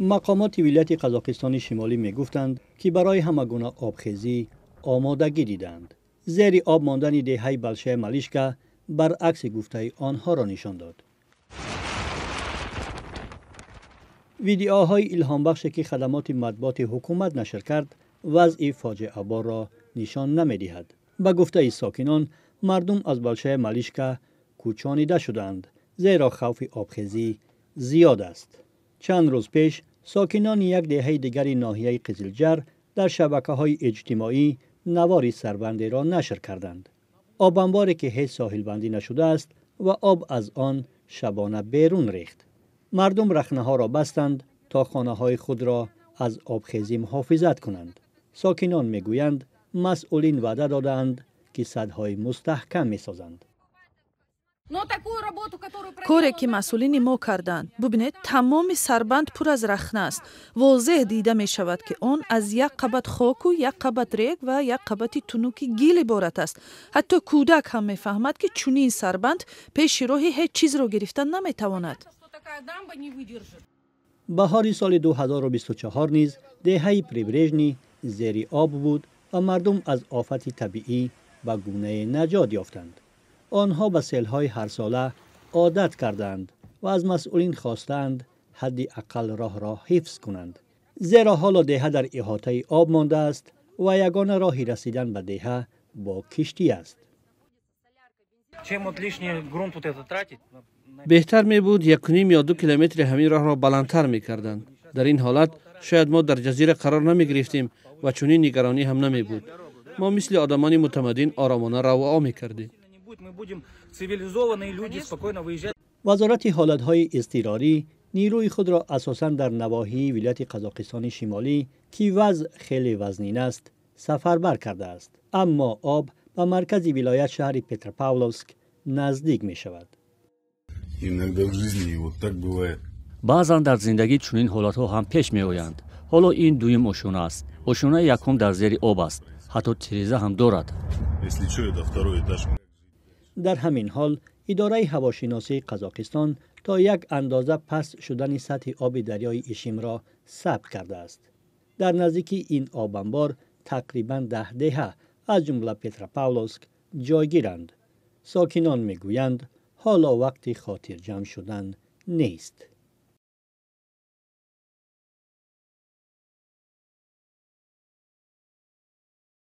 مقامات ولایت قزاقستان شمالی می گفتند که برای همه گونه آبخیزی آمادگی دیدند. زیر آب ماندن دهه بلشه مالیشکا برعکس گفته آنها را نشان داد. ویدیوهای الهام بخش که خدمات مطبوعات حکومت نشر کرد وضع فاجعه بار را نشان نمی دهد. به گفته ساکنان مردم از بلشه مالیشکا کوچانیده شدند زیرا خوف آبخیزی زیاد است. چند روز پیش ساکنان یک دهه دیگر ناحیه قزلجر در شبکه‌های اجتماعی نوار سربندی را نشر کردند. آب انباری که هیچ ساحل بندی نشده است و آب از آن شبانه بیرون ریخت. مردم رخنه‌ها را بستند تا خانه‌های خود را از آبخیزی محافظت کنند. ساکنان میگویند مسئولین وعده دادند که سدهای مستحکم می‌سازند. کاری که مسئولین ما کردند، ببینید تمام سربند پر از رخنه است. واضح دیده می شود که آن از یک قبت خاک و یک قبت ریگ و یک قبت تنوک گیل عبارت است. حتی کودک هم می فهمد که چنین سربند پیش راه هیچ چیز را گرفتن نمی تواند. بهار سال 2024 نیز دهه پریبرژنی زیر آب بود و مردم از آفت طبیعی به گونه نجات یافتند. آنها به سیل‌های هر ساله عادت کردند و از مسئولین خواستند حداقل راه را حفظ کنند. زیرا حالا دهه در احاطه آب مانده است و یگانه راهی رسیدن به دهه با کشتی است. بهتر می بود 1.5 یا 2 کیلومتر همین راه را بلندتر می کردند. در این حالت شاید ما در جزیره قرار نمی گرفتیم و چنین نگرانی هم نمی بود. ما مثل آدمان متمدن آرامانه راه می کردیم. وزارت حالتهای اضطراری نیروی خود را اساساً در نواحی ولایت قزاقستان شمالی که وضع خیلی وزنین است سفربر کرده است. اما آب به مرکز ولایت شهر پتروپاولوسک نزدیک می شود. بعضا در زندگی چنین حالتها هم پیش می آیند. حالا این دویم اوشونه است. اوشونه یکم در زیر آب است. حتی تریزه هم دارد. در همین حال اداره هواشناسی قزاقستان تا یک اندازه پست شدن سطح آب دریای اشیم را ثبت کرده است. در نزدیکی این آب انبار تقریباً 10 دهه از جمله پتروپاولوسک جایگیرند. ساکنان میگویند حالا وقت خاطر جمع شدن نیست.